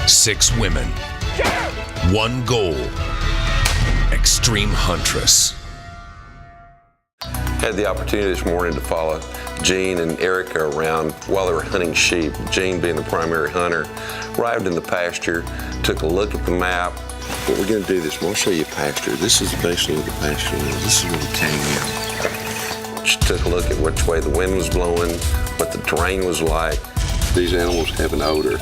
6 women, 1 goal. Extreme Huntress. Had the opportunity this morning to follow Jean and Erica around while they were hunting sheep. Jean, being the primary hunter, arrived in the pasture, took a look at the map. What we're going to do this, we'll show you a pasture. This is basically what the pasture is. This is where we came in. She took a look at which way the wind was blowing, what the terrain was like. These animals have an odor,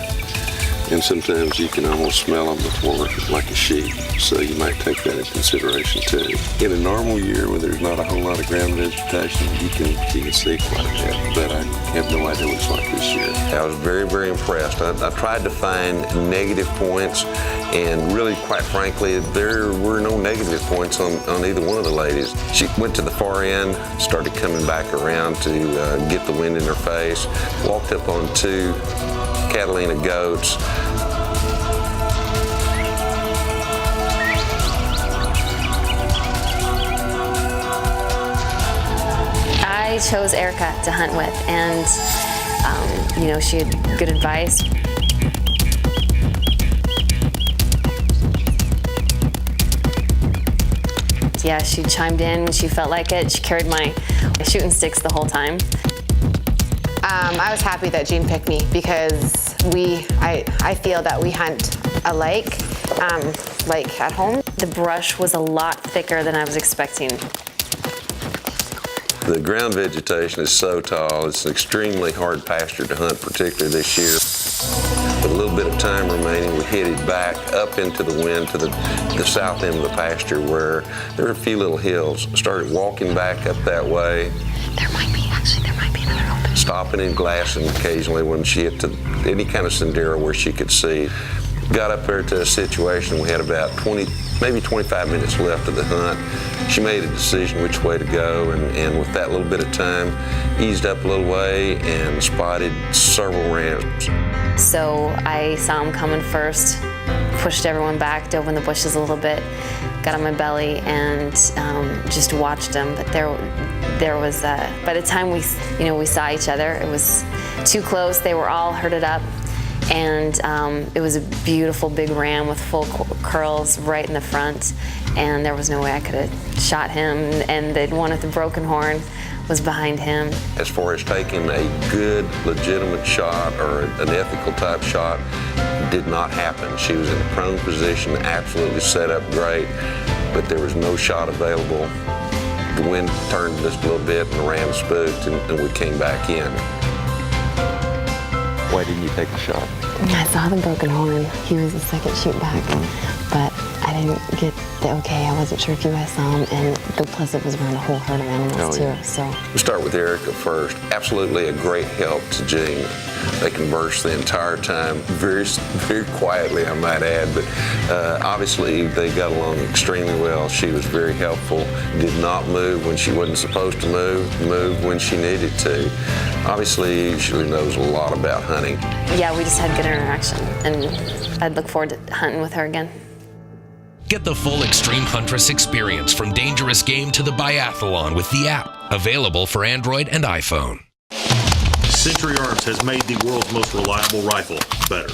and sometimes you can almost smell them before, like a sheep, so you might take that into consideration too. In a normal year where there's not a whole lot of ground vegetation, you can see quite a bit, but I have no idea what it's like this year. I was very, very impressed. I tried to find negative points, and really, quite frankly, there were no negative points on either one of the ladies. She went to the far end, started coming back around to get the wind in her face, walked up on 2 Catalina goats. I chose Erica to hunt with, and she had good advice. Yeah, she chimed in when she felt like it. She carried my shooting sticks the whole time. I was happy that Jean picked me because I feel that we hunt alike, like at home. The brush was a lot thicker than I was expecting. The ground vegetation is so tall, it's an extremely hard pasture to hunt, particularly this year. With a little bit of time remaining, we headed back up into the wind to the south end of the pasture where there were a few little hills. Started walking back up that way. There might be another opening. Stopping and glassing occasionally when she hit to any kind of sendero where she could see. Got up there to a situation, we had about 20, maybe 25 minutes left of the hunt. She made a decision which way to go, and with that little bit of time, eased up a little way and spotted several rams. So I saw him coming first, pushed everyone back, dove in the bushes a little bit, got on my belly, and just watched him. But there was, by the time we saw each other, it was too close. They were all herded up, and it was a beautiful big ram with full curls right in the front, and there was no way I could have shot him, and the one with the broken horn was behind him. As far as taking a good, legitimate shot or an ethical type shot, did not happen. She was in a prone position, absolutely set up great, but there was no shot available. The wind turned just a little bit and the ram spooked, and we came back in. Why didn't you take the shot? I saw the broken horn. He was the second shoot back, but I didn't get the okay. I wasn't sure if you guys saw him, and plus it was around a whole herd of animals too. So we'll start with Erica first. Absolutely a great help to Jean. They conversed the entire time, very, very quietly, I might add, but obviously they got along extremely well. She was very helpful, did not move when she wasn't supposed to moved when she needed to. Obviously, she knows a lot about hunting. Yeah, we just had good interaction, and I'd look forward to hunting with her again. Get the full Extreme Huntress experience from dangerous game to the biathlon with the app, available for Android and iPhone. Century Arms has made the world's most reliable rifle better.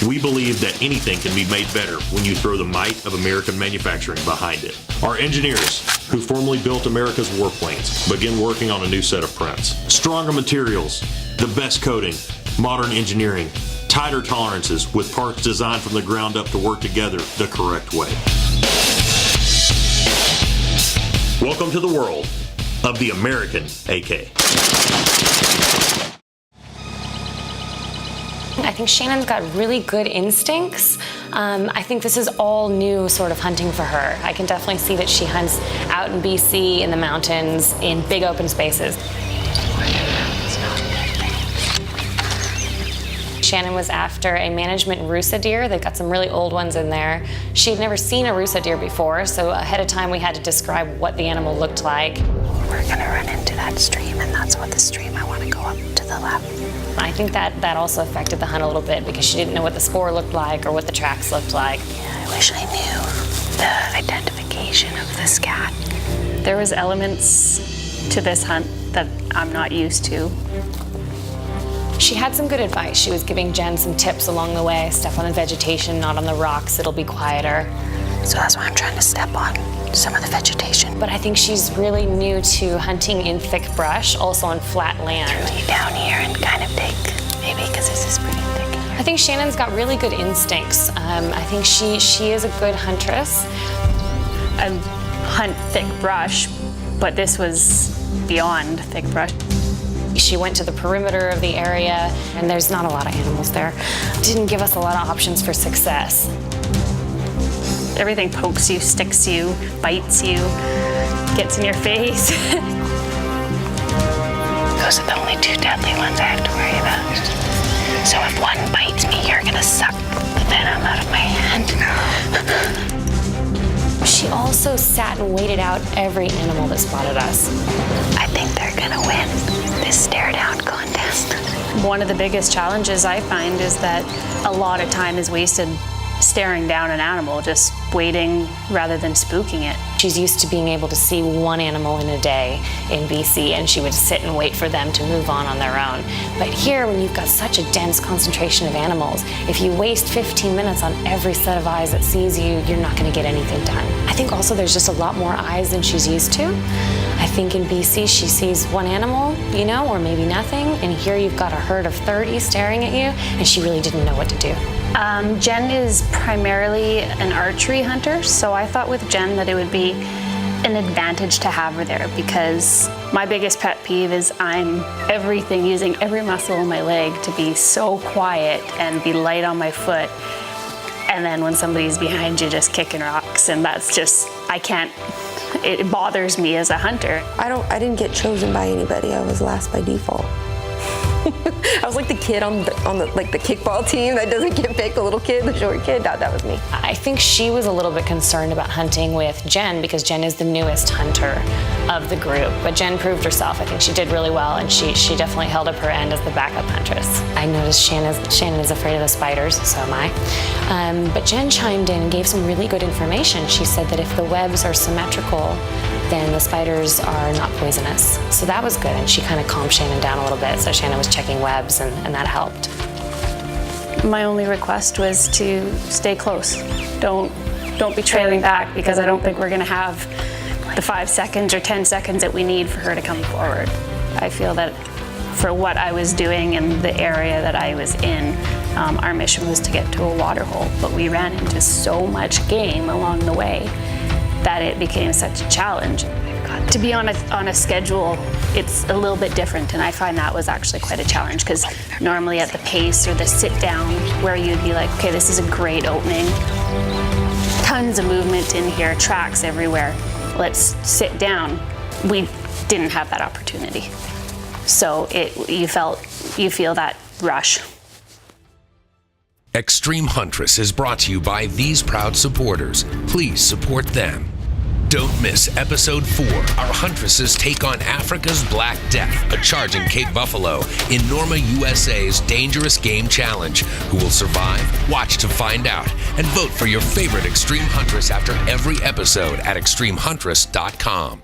We believe that anything can be made better when you throw the might of American manufacturing behind it. Our engineers, who formerly built America's warplanes, begin working on a new set of prints. Stronger materials, the best coating, modern engineering, tighter tolerances with parts designed from the ground up to work together the correct way. Welcome to the world of the American AK. I think Shannon's got really good instincts. I think this is all new sort of hunting for her. I can definitely see that she hunts out in BC, in the mountains, in big open spaces. Shannon was after a management Rusa deer. They've got some really old ones in there. She'd never seen a Rusa deer before, so ahead of time we had to describe what the animal looked like. We're gonna run into that stream, and that's what the stream, I wanna go up to the left. I think that also affected the hunt a little bit because she didn't know what the spoor looked like or what the tracks looked like. Yeah, I wish I knew the identification of this cat. There was elements to this hunt that I'm not used to. She had some good advice. She was giving Jen some tips along the way. Step on the vegetation, not on the rocks. It'll be quieter. So that's why I'm trying to step on some of the vegetation. But I think she's really new to hunting in thick brush, also on flat land. Really down here and kind of big, maybe because this is pretty thick. I think Shannon's got really good instincts. I think she is a good huntress. I hunt thick brush, but this was beyond thick brush. She went to the perimeter of the area, and there's not a lot of animals there. Didn't give us a lot of options for success. Everything pokes you, sticks you, bites you, gets in your face. Those are the only two deadly ones I have to worry about. So if one bites me, you're gonna suck the venom out of my hand. She also sat and waited out every animal that spotted us. I think they're gonna win this stare down contest. One of the biggest challenges I find is that a lot of time is wasted staring down an animal, just waiting rather than spooking it. She's used to being able to see one animal in a day in BC, and she would sit and wait for them to move on their own. But here, when you've got such a dense concentration of animals, if you waste 15 minutes on every set of eyes that sees you, you're not going to get anything done. I think also there's just a lot more eyes than she's used to. I think in BC, she sees one animal, or maybe nothing, and here you've got a herd of 30 staring at you, and she really didn't know what to do. Jen is primarily an archery hunter, so I thought with Jen that it would be an advantage to have her there, because my biggest pet peeve is I'm using every muscle in my leg to be so quiet and be light on my foot, and then when somebody's behind you just kicking rocks, and that's just, it bothers me as a hunter. I didn't get chosen by anybody. I was last by default. I was like the kid on the kickball team that doesn't get picked, the little kid, the short kid. That was me. I think she was a little bit concerned about hunting with Jen because Jen is the newest hunter of the group. But Jen proved herself. I think she did really well, and she definitely held up her end as the backup huntress. I noticed Shannon is afraid of the spiders, so am I. But Jen chimed in and gave some really good information. She said that if the webs are symmetrical, then the spiders are not poisonous. So that was good, and she kind of calmed Shannon down a little bit, so Shannon was checking webs, and that helped. My only request was to stay close. Don't be trailing back, because I don't think we're gonna have the 5 seconds or 10 seconds that we need for her to come forward. I feel that for what I was doing in the area that I was in, our mission was to get to a water hole, but we ran into so much game along the way that it became such a challenge. To be on a schedule, it's a little bit different, and I find that was actually quite a challenge, because normally at the pace or the sit down where you'd be like, okay, this is a great opening, tons of movement in here, tracks everywhere, let's sit down. We didn't have that opportunity. So you feel that rush. Extreme Huntress is brought to you by these proud supporters. Please support them. Don't miss episode 4. Our huntresses take on Africa's Black Death, a charge in Cape Buffalo in Norma, USA's Dangerous Game Challenge. Who will survive? Watch to find out. And vote for your favorite Extreme Huntress after every episode at extremehuntress.com.